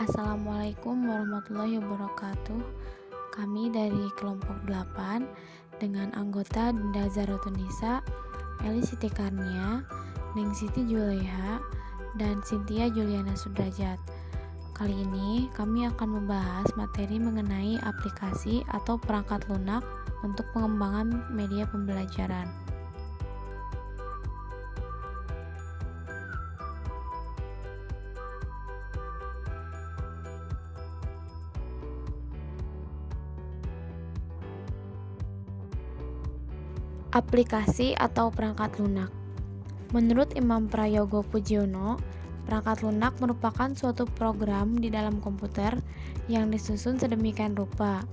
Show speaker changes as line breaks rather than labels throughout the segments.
Assalamualaikum warahmatullahi wabarakatuh. Kami dari kelompok 8 dengan anggota Dinda Zaratunisa, Eli Siti Karnia, Neng Siti Juleha, dan Cynthia Juliana Sudrajat. Kali ini kami akan membahas materi mengenai aplikasi atau perangkat lunak untuk pengembangan media pembelajaran. Aplikasi atau perangkat lunak. Menurut Imam Prayogo Pujiono, perangkat lunak merupakan suatu program di dalam komputer yang disusun sedemikian rupa,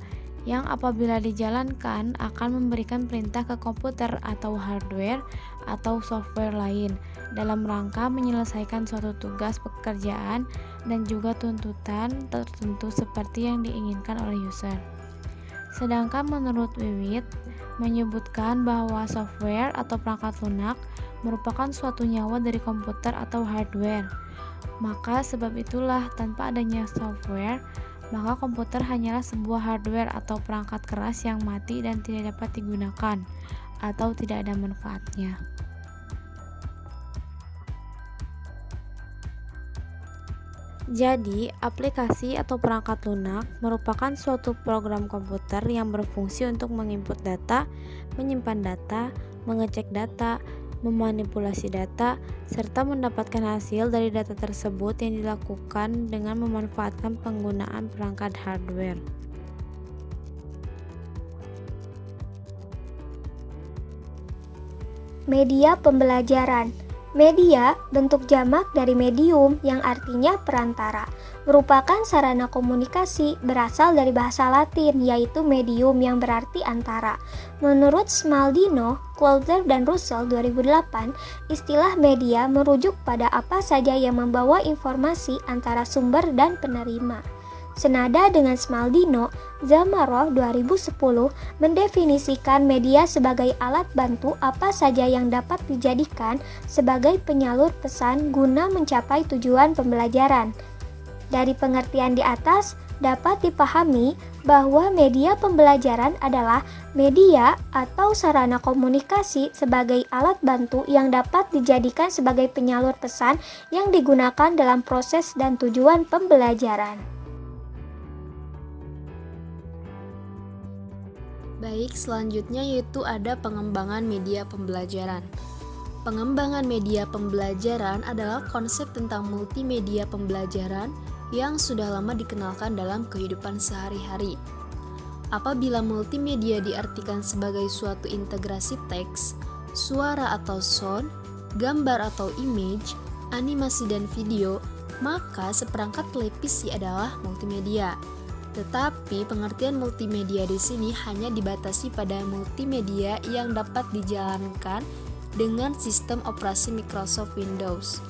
yang apabila dijalankan akan memberikan perintah ke komputer atau hardware atau software lain dalam rangka menyelesaikan suatu tugas pekerjaan dan juga tuntutan tertentu seperti yang diinginkan oleh user. Sedangkan menurut Wiwit, menyebutkan bahwa software atau perangkat lunak merupakan suatu nyawa dari komputer atau hardware. Maka sebab itulah tanpa adanya software, maka komputer hanyalah sebuah hardware atau perangkat keras yang mati dan tidak dapat digunakan atau tidak ada manfaatnya. Jadi, aplikasi atau perangkat lunak merupakan suatu program komputer yang berfungsi untuk menginput data, menyimpan data, mengecek data, memanipulasi data, serta mendapatkan hasil dari data tersebut yang dilakukan dengan memanfaatkan penggunaan perangkat hardware.
Media pembelajaran. Media, bentuk jamak dari medium yang artinya perantara, merupakan sarana komunikasi berasal dari bahasa Latin yaitu medium yang berarti antara. Menurut Smaldino, Coulter, dan Russell 2008, istilah media merujuk pada apa saja yang membawa informasi antara sumber dan penerima. Senada dengan Smaldino, Zamaroh 2010 mendefinisikan media sebagai alat bantu apa saja yang dapat dijadikan sebagai penyalur pesan guna mencapai tujuan pembelajaran. Dari pengertian di atas, dapat dipahami bahwa media pembelajaran adalah media atau sarana komunikasi sebagai alat bantu yang dapat dijadikan sebagai penyalur pesan yang digunakan dalam proses dan tujuan pembelajaran.
Baik, selanjutnya yaitu ada pengembangan media pembelajaran. Pengembangan media pembelajaran adalah konsep tentang multimedia pembelajaran yang sudah lama dikenalkan dalam kehidupan sehari-hari. Apabila multimedia diartikan sebagai suatu integrasi teks, suara atau sound, gambar atau image, animasi dan video, maka seperangkat televisi adalah multimedia. Tetapi pengertian multimedia di sini hanya dibatasi pada multimedia yang dapat dijalankan dengan sistem operasi Microsoft Windows,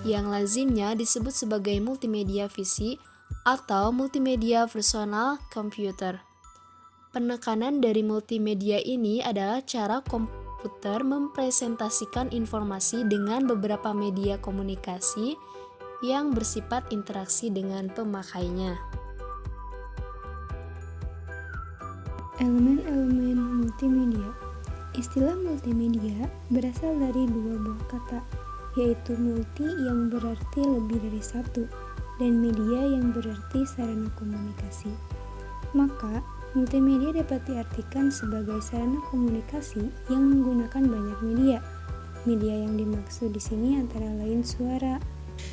yang lazimnya disebut sebagai multimedia visi atau multimedia personal computer. Penekanan dari multimedia ini adalah cara komputer mempresentasikan informasi dengan beberapa media komunikasi yang bersifat interaksi dengan pemakainya.
Elemen-elemen multimedia. Istilah multimedia berasal dari dua buah kata, yaitu multi yang berarti lebih dari satu, dan media yang berarti sarana komunikasi. Maka, multimedia dapat diartikan sebagai sarana komunikasi yang menggunakan banyak media. Media yang dimaksud di sini antara lain suara,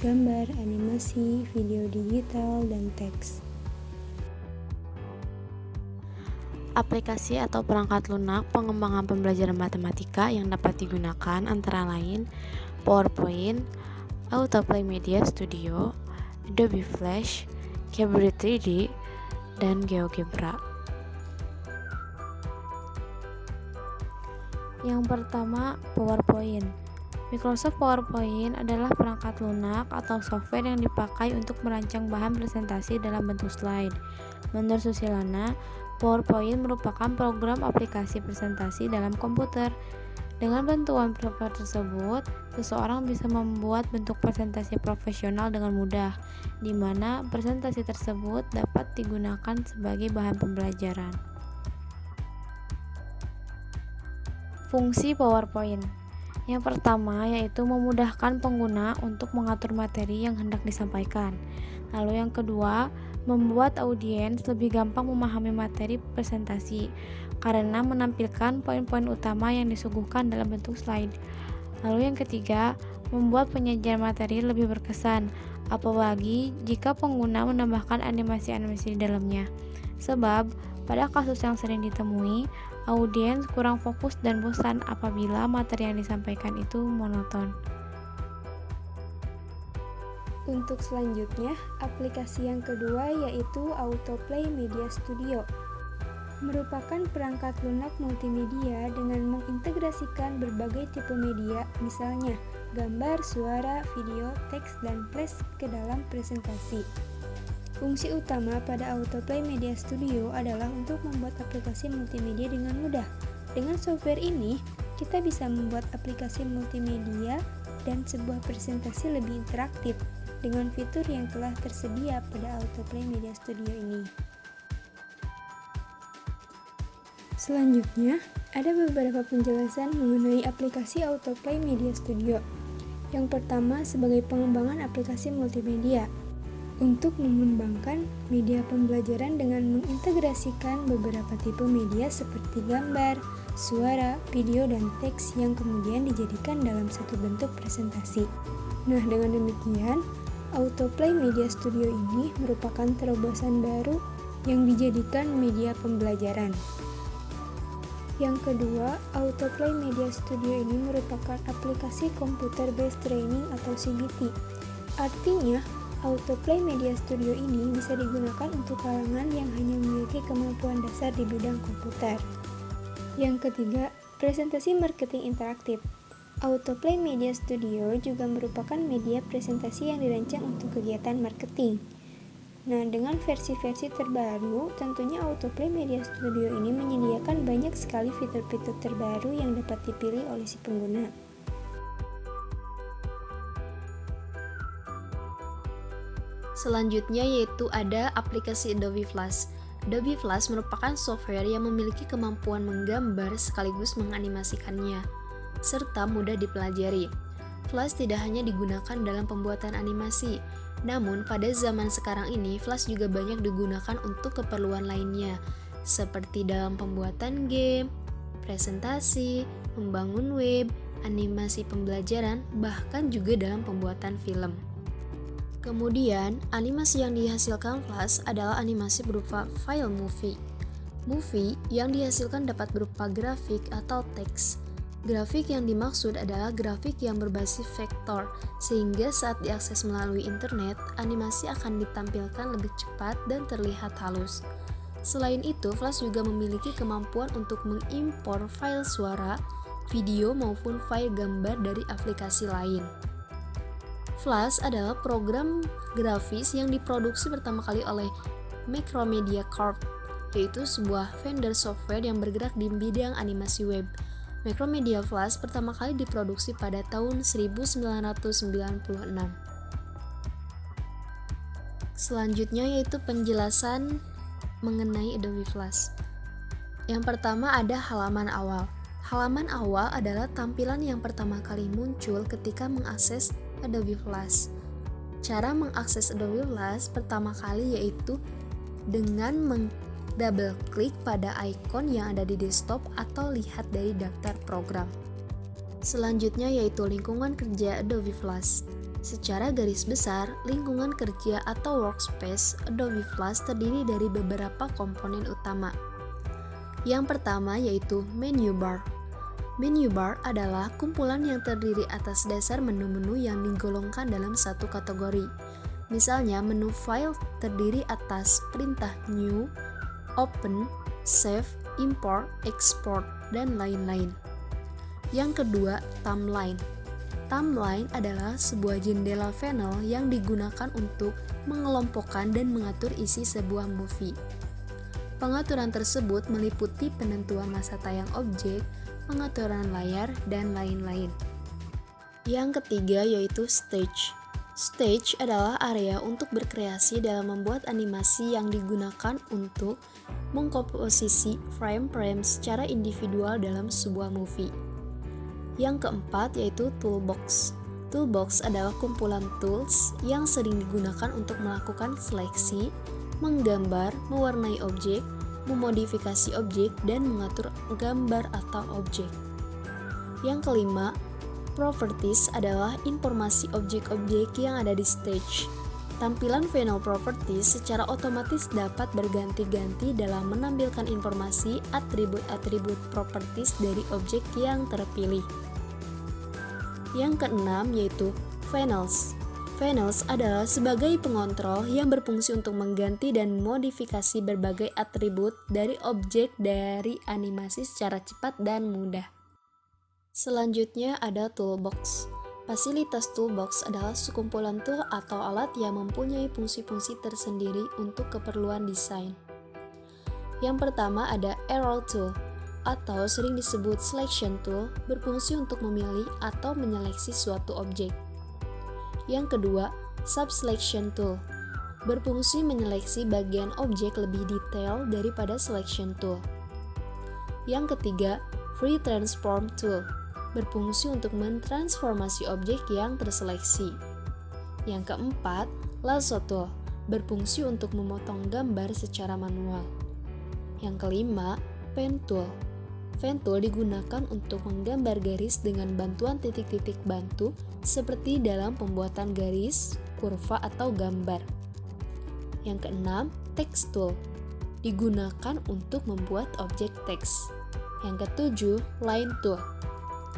gambar, animasi, video digital, dan teks.
Aplikasi atau perangkat lunak pengembangan pembelajaran matematika yang dapat digunakan antara lain PowerPoint, Autoplay Media Studio, Adobe Flash, Cabri 3D, dan GeoGebra. Yang pertama, PowerPoint. Microsoft PowerPoint adalah perangkat lunak atau software yang dipakai untuk merancang bahan presentasi dalam bentuk slide. Menurut Susilana, PowerPoint merupakan program aplikasi presentasi dalam komputer. Dengan bantuan software tersebut, seseorang bisa membuat bentuk presentasi profesional dengan mudah, di mana presentasi tersebut dapat digunakan sebagai bahan pembelajaran. Fungsi PowerPoint. Yang pertama yaitu memudahkan pengguna untuk mengatur materi yang hendak disampaikan. Lalu yang kedua, membuat audiens lebih gampang memahami materi presentasi karena menampilkan poin-poin utama yang disuguhkan dalam bentuk slide. Lalu yang ketiga, membuat penyajian materi lebih berkesan, apalagi jika pengguna menambahkan animasi-animasi di dalamnya. Sebab, pada kasus yang sering ditemui, audiens kurang fokus dan bosan apabila materi yang disampaikan itu monoton.
Untuk selanjutnya, aplikasi yang kedua yaitu Autoplay Media Studio. Merupakan perangkat lunak multimedia dengan mengintegrasikan berbagai tipe media, misalnya gambar, suara, video, teks, dan flash ke dalam presentasi. Fungsi utama pada Autoplay Media Studio adalah untuk membuat aplikasi multimedia dengan mudah. Dengan software ini, kita bisa membuat aplikasi multimedia dan sebuah presentasi lebih interaktif dengan fitur yang telah tersedia pada Autoplay Media Studio ini. Selanjutnya, ada beberapa penjelasan mengenai aplikasi Autoplay Media Studio. Yang pertama, sebagai pengembangan aplikasi multimedia. Untuk mengembangkan media pembelajaran dengan mengintegrasikan beberapa tipe media seperti gambar, suara, video, dan teks yang kemudian dijadikan dalam satu bentuk presentasi. Nah, dengan demikian, Autoplay Media Studio ini merupakan terobosan baru yang dijadikan media pembelajaran. Yang kedua, Autoplay Media Studio ini merupakan aplikasi Computer Based Training atau CBT. Artinya, Autoplay Media Studio ini bisa digunakan untuk kalangan yang hanya memiliki kemampuan dasar di bidang komputer. Yang ketiga, presentasi marketing interaktif. Autoplay Media Studio juga merupakan media presentasi yang dirancang untuk kegiatan marketing. Nah, dengan versi-versi terbaru, tentunya Autoplay Media Studio ini menyediakan banyak sekali fitur-fitur terbaru yang dapat dipilih oleh si pengguna.
Selanjutnya yaitu ada aplikasi Adobe Flash. Adobe Flash merupakan software yang memiliki kemampuan menggambar sekaligus menganimasikannya, serta mudah dipelajari. Flash tidak hanya digunakan dalam pembuatan animasi, namun pada zaman sekarang ini Flash juga banyak digunakan untuk keperluan lainnya, seperti dalam pembuatan game, presentasi, membangun web, animasi pembelajaran, bahkan juga dalam pembuatan film. Kemudian, animasi yang dihasilkan Flash adalah animasi berupa file movie. Movie yang dihasilkan dapat berupa grafik atau teks. Grafik yang dimaksud adalah grafik yang berbasis vektor, sehingga saat diakses melalui internet, animasi akan ditampilkan lebih cepat dan terlihat halus. Selain itu, Flash juga memiliki kemampuan untuk mengimpor file suara, video maupun file gambar dari aplikasi lain. Flash adalah program grafis yang diproduksi pertama kali oleh Macromedia Corp, yaitu sebuah vendor software yang bergerak di bidang animasi web. Macromedia Flash pertama kali diproduksi pada tahun 1996. Selanjutnya yaitu penjelasan mengenai Adobe Flash. Yang pertama ada halaman awal. Halaman awal adalah tampilan yang pertama kali muncul ketika mengakses Adobe Flash. Cara mengakses Adobe Flash pertama kali yaitu dengan double klik pada ikon yang ada di desktop atau lihat dari daftar program. Selanjutnya yaitu lingkungan kerja Adobe Flash. Secara garis besar, lingkungan kerja atau workspace Adobe Flash terdiri dari beberapa komponen utama. Yang pertama yaitu menu bar. Menu bar adalah kumpulan yang terdiri atas dasar menu-menu yang digolongkan dalam satu kategori. Misalnya, menu file terdiri atas perintah new, open, save, import, export, dan lain-lain. Yang kedua, timeline. Timeline adalah sebuah jendela panel yang digunakan untuk mengelompokkan dan mengatur isi sebuah movie. Pengaturan tersebut meliputi penentuan masa tayang objek, pengaturan layar, dan lain-lain. Yang ketiga yaitu stage. Stage adalah area untuk berkreasi dalam membuat animasi yang digunakan untuk mengkomposisi frame-frame secara individual dalam sebuah movie. Yang keempat yaitu toolbox. Toolbox adalah kumpulan tools yang sering digunakan untuk melakukan seleksi, menggambar, mewarnai objek, memodifikasi objek, dan mengatur gambar atau objek. Yang kelima, properties adalah informasi objek-objek yang ada di stage. Tampilan final properties secara otomatis dapat berganti-ganti dalam menampilkan informasi atribut-atribut properties dari objek yang terpilih. Yang keenam yaitu finals. Finals adalah sebagai pengontrol yang berfungsi untuk mengganti dan modifikasi berbagai atribut dari objek dari animasi secara cepat dan mudah. Selanjutnya ada toolbox. Fasilitas toolbox adalah sekumpulan tool atau alat yang mempunyai fungsi-fungsi tersendiri untuk keperluan desain. Yang pertama ada arrow tool atau sering disebut selection tool, berfungsi untuk memilih atau menyeleksi suatu objek. Yang kedua, subselection tool, berfungsi menyeleksi bagian objek lebih detail daripada selection tool. Yang ketiga, free transform tool, berfungsi untuk mentransformasi objek yang terseleksi. Yang keempat, lasso tool, berfungsi untuk memotong gambar secara manual. Yang kelima, pen tool. Pen tool digunakan untuk menggambar garis dengan bantuan titik-titik bantu seperti dalam pembuatan garis, kurva, atau gambar. Yang keenam, text tool, digunakan untuk membuat objek teks. Yang ketujuh, line tool.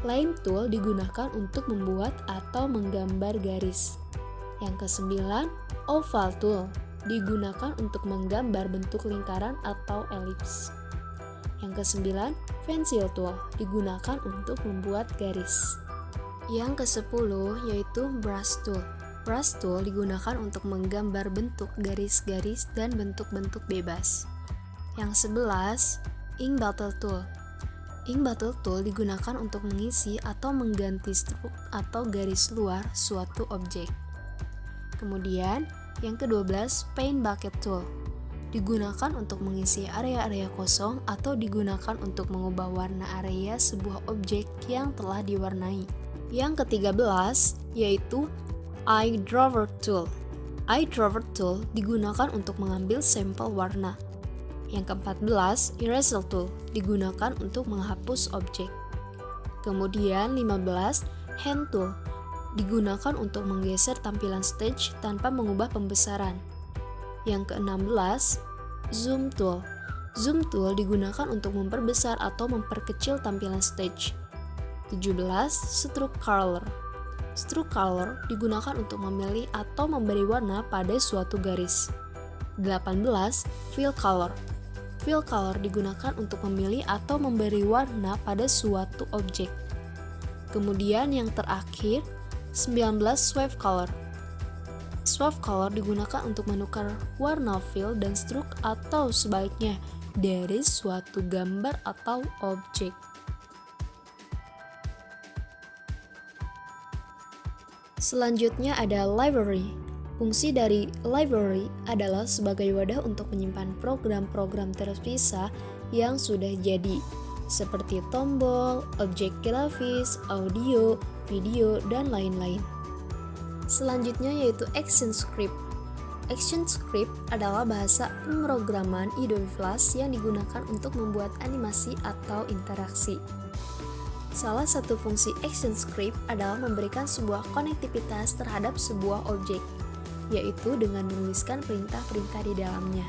Line tool digunakan untuk membuat atau menggambar garis. Yang kesembilan, oval tool, digunakan untuk menggambar bentuk lingkaran atau elips. Yang kesembilan, pencil tool, digunakan untuk membuat garis. Yang kesepuluh yaitu brush tool. Brush tool digunakan untuk menggambar bentuk garis-garis dan bentuk-bentuk bebas. Yang 11, ink bottle tool. Ink bottle tool digunakan untuk mengisi atau mengganti struk atau garis luar suatu objek. Kemudian, yang ke-12, paint bucket tool, digunakan untuk mengisi area-area kosong atau digunakan untuk mengubah warna area sebuah objek yang telah diwarnai. Yang ke-13 yaitu eye drawer tool. Eye drawer tool digunakan untuk mengambil sampel warna. Yang ke-14, eraser tool, digunakan untuk menghapus objek. Kemudian 15, hand tool, digunakan untuk menggeser tampilan stage tanpa mengubah pembesaran. Yang ke-16, zoom tool. Zoom tool digunakan untuk memperbesar atau memperkecil tampilan stage. 17, stroke color. Stroke color digunakan untuk memilih atau memberi warna pada suatu garis. 18, fill color. Fill color digunakan untuk memilih atau memberi warna pada suatu objek. Kemudian yang terakhir, 19, swipe color. Swipe color digunakan untuk menukar warna fill dan stroke atau sebaliknya dari suatu gambar atau objek. Selanjutnya ada library. Fungsi dari library adalah sebagai wadah untuk menyimpan program-program terpisah yang sudah jadi, seperti tombol, objek grafis, audio, video, dan lain-lain. Selanjutnya yaitu ActionScript. ActionScript adalah bahasa pemrograman Adobe Flash yang digunakan untuk membuat animasi atau interaksi. Salah satu fungsi ActionScript adalah memberikan sebuah konektivitas terhadap sebuah objek, yaitu dengan menuliskan perintah-perintah di dalamnya.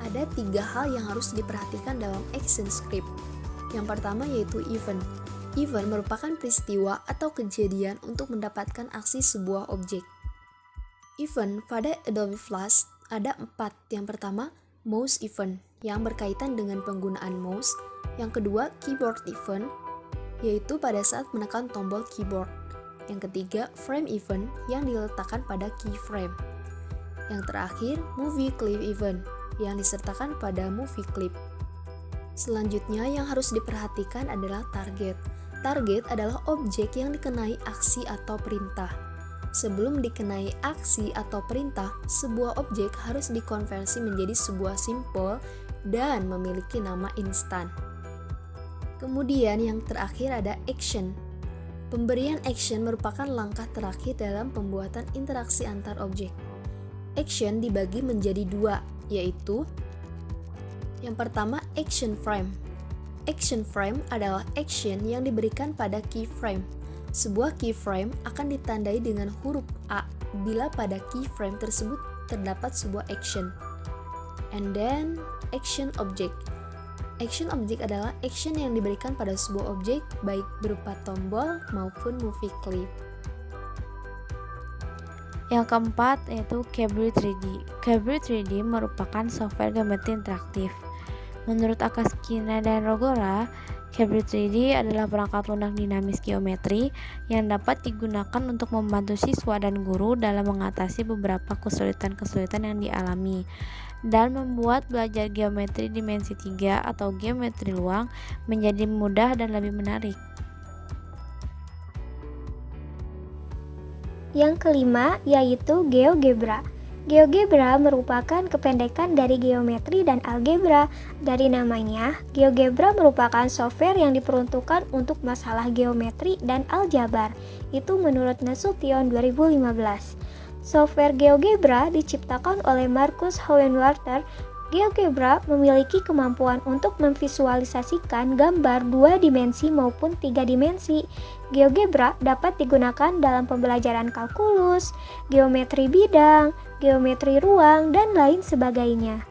Ada 3 hal yang harus diperhatikan dalam ActionScript. Yang pertama yaitu event. Event merupakan peristiwa atau kejadian untuk mendapatkan aksi sebuah objek. Event pada Adobe Flash ada 4. Yang pertama, mouse event, yang berkaitan dengan penggunaan mouse. Yang kedua, keyboard event, yaitu pada saat menekan tombol keyboard. Yang ketiga, frame event yang diletakkan pada keyframe. Yang terakhir, movie clip event yang disertakan pada movie clip. Selanjutnya yang harus diperhatikan adalah target. Target adalah objek yang dikenai aksi atau perintah. Sebelum dikenai aksi atau perintah, sebuah objek harus dikonversi menjadi sebuah simbol dan memiliki nama instan. Kemudian yang terakhir ada action. Pemberian action merupakan langkah terakhir dalam pembuatan interaksi antar objek. Action dibagi menjadi dua, yaitu yang pertama action frame. Action frame adalah action yang diberikan pada keyframe. Sebuah keyframe akan ditandai dengan huruf A bila pada keyframe tersebut terdapat sebuah action. And then action object. Action object adalah action yang diberikan pada sebuah objek baik berupa tombol maupun movie clip.
Yang keempat yaitu Cabri 3D. Cabri 3D merupakan software geometri interaktif. Menurut Akaskina dan Rogora, Cabri 3D adalah perangkat lunak dinamis geometri yang dapat digunakan untuk membantu siswa dan guru dalam mengatasi beberapa kesulitan-kesulitan yang dialami dan membuat belajar geometri dimensi 3 atau geometri luang menjadi mudah dan lebih menarik.
Yang kelima yaitu GeoGebra. GeoGebra merupakan kependekan dari geometri dan algebra. Dari namanya, GeoGebra merupakan software yang diperuntukkan untuk masalah geometri dan aljabar. Itu menurut Nasution 2015. Software GeoGebra diciptakan oleh Marcus Hohenwarter. GeoGebra memiliki kemampuan untuk memvisualisasikan gambar 2 dimensi maupun 3 dimensi. GeoGebra dapat digunakan dalam pembelajaran kalkulus, geometri bidang, geometri ruang, dan lain sebagainya.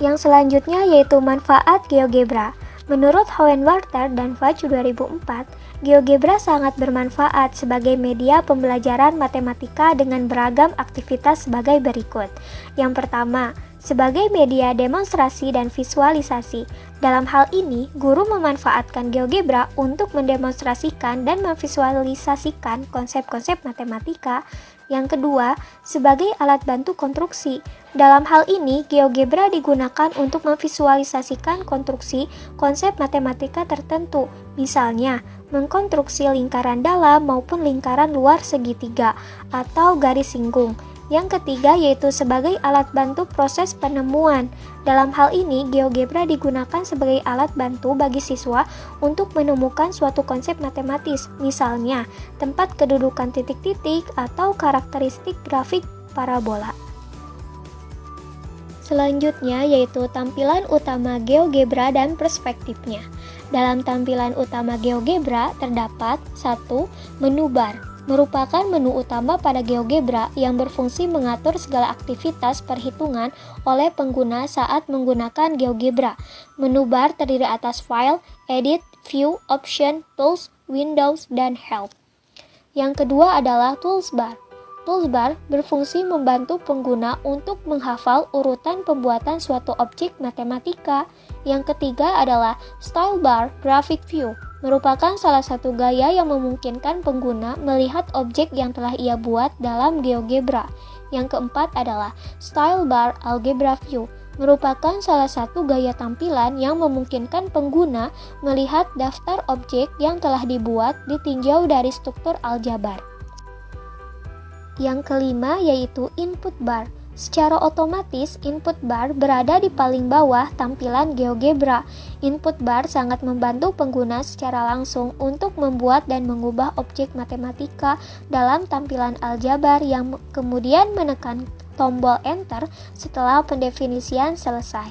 Yang selanjutnya yaitu manfaat GeoGebra. Menurut Hohenwarter dan Fudge 2004, GeoGebra sangat bermanfaat sebagai media pembelajaran matematika dengan beragam aktivitas sebagai berikut. Yang pertama, sebagai media demonstrasi dan visualisasi. Dalam hal ini, guru memanfaatkan GeoGebra untuk mendemonstrasikan dan memvisualisasikan konsep-konsep matematika. Yang kedua, sebagai alat bantu konstruksi. Dalam hal ini, GeoGebra digunakan untuk memvisualisasikan konstruksi konsep matematika tertentu, misalnya mengkonstruksi lingkaran dalam maupun lingkaran luar segitiga atau garis singgung. Yang ketiga yaitu sebagai alat bantu proses penemuan. Dalam hal ini, GeoGebra digunakan sebagai alat bantu bagi siswa untuk menemukan suatu konsep matematis, misalnya tempat kedudukan titik-titik atau karakteristik grafik parabola. Selanjutnya yaitu tampilan utama GeoGebra dan perspektifnya. Dalam tampilan utama GeoGebra terdapat 1. Menu bar. Merupakan menu utama pada GeoGebra yang berfungsi mengatur segala aktivitas perhitungan oleh pengguna saat menggunakan GeoGebra. Menu bar terdiri atas File, Edit, View, Option, Tools, Windows, dan Help. Yang kedua adalah Tools bar. Tools bar berfungsi membantu pengguna untuk menghafal urutan pembuatan suatu objek matematika. Yang ketiga adalah Style bar Graphic View. Merupakan salah satu gaya yang memungkinkan pengguna melihat objek yang telah ia buat dalam GeoGebra. Yang keempat adalah Style bar Algebra View. Merupakan salah satu gaya tampilan yang memungkinkan pengguna melihat daftar objek yang telah dibuat ditinjau dari struktur aljabar. Yang kelima yaitu Input bar. Secara otomatis, input bar berada di paling bawah tampilan GeoGebra. Input bar sangat membantu pengguna secara langsung untuk membuat dan mengubah objek matematika dalam tampilan aljabar yang kemudian menekan tombol Enter setelah pendefinisian selesai.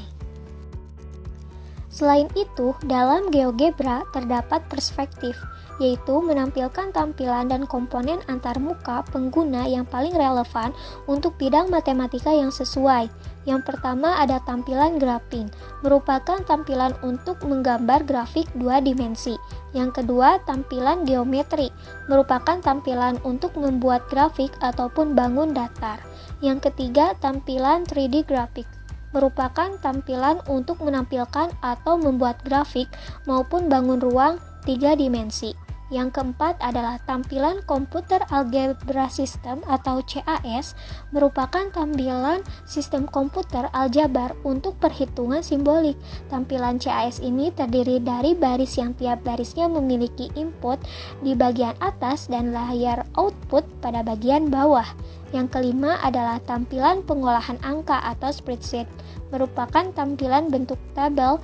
Selain itu, dalam GeoGebra terdapat perspektif, yaitu menampilkan tampilan dan komponen antarmuka pengguna yang paling relevan untuk bidang matematika yang sesuai. Yang pertama ada tampilan graphing, merupakan tampilan untuk menggambar grafik 2 dimensi. Yang kedua, tampilan geometri, merupakan tampilan untuk membuat grafik ataupun bangun datar. Yang ketiga, tampilan 3D graphic, merupakan tampilan untuk menampilkan atau membuat grafik maupun bangun ruang 3 dimensi. Yang keempat adalah tampilan Computer Algebra System atau CAS, merupakan tampilan sistem komputer aljabar untuk perhitungan simbolik. Tampilan CAS ini terdiri dari baris yang tiap barisnya memiliki input di bagian atas dan layar output pada bagian bawah. Yang kelima adalah tampilan pengolahan angka atau spreadsheet, merupakan tampilan bentuk tabel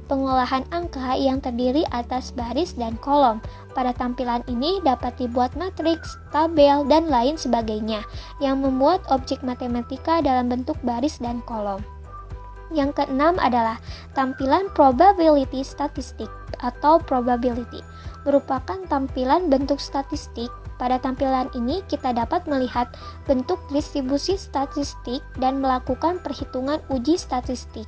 pengolahan angka yang terdiri atas baris dan kolom. Pada tampilan ini dapat dibuat matriks, tabel, dan lain sebagainya yang membuat objek matematika dalam bentuk baris dan kolom. Yang keenam adalah tampilan probability statistik atau probability, merupakan tampilan bentuk statistik. Pada tampilan ini kita dapat melihat bentuk distribusi statistik dan melakukan perhitungan uji statistik.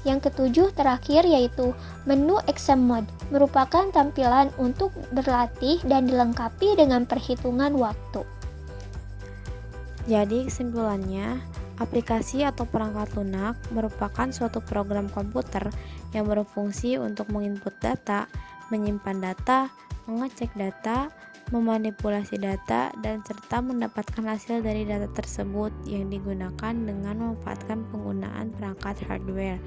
Yang ketujuh terakhir yaitu menu exam mode, merupakan tampilan untuk berlatih dan dilengkapi dengan perhitungan waktu.
Jadi kesimpulannya, aplikasi atau perangkat lunak merupakan suatu program komputer yang berfungsi untuk menginput data, menyimpan data, mengecek data, memanipulasi data, dan serta mendapatkan hasil dari data tersebut yang digunakan dengan memanfaatkan penggunaan perangkat hardware.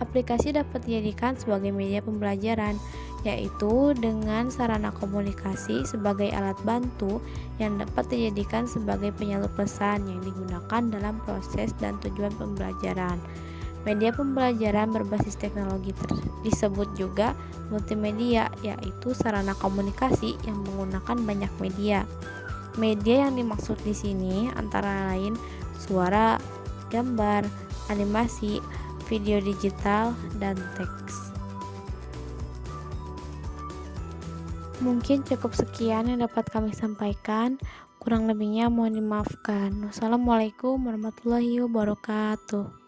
Aplikasi dapat dijadikan sebagai media pembelajaran, yaitu dengan sarana komunikasi sebagai alat bantu yang dapat dijadikan sebagai penyalur pesan yang digunakan dalam proses dan tujuan pembelajaran. Media pembelajaran berbasis teknologi disebut juga multimedia, yaitu sarana komunikasi yang menggunakan banyak media. Media yang dimaksud di sini antara lain suara, gambar, animasi, video digital, dan teks. Mungkin cukup sekian yang dapat kami sampaikan. Kurang lebihnya mohon dimaafkan. Wassalamualaikum warahmatullahi wabarakatuh.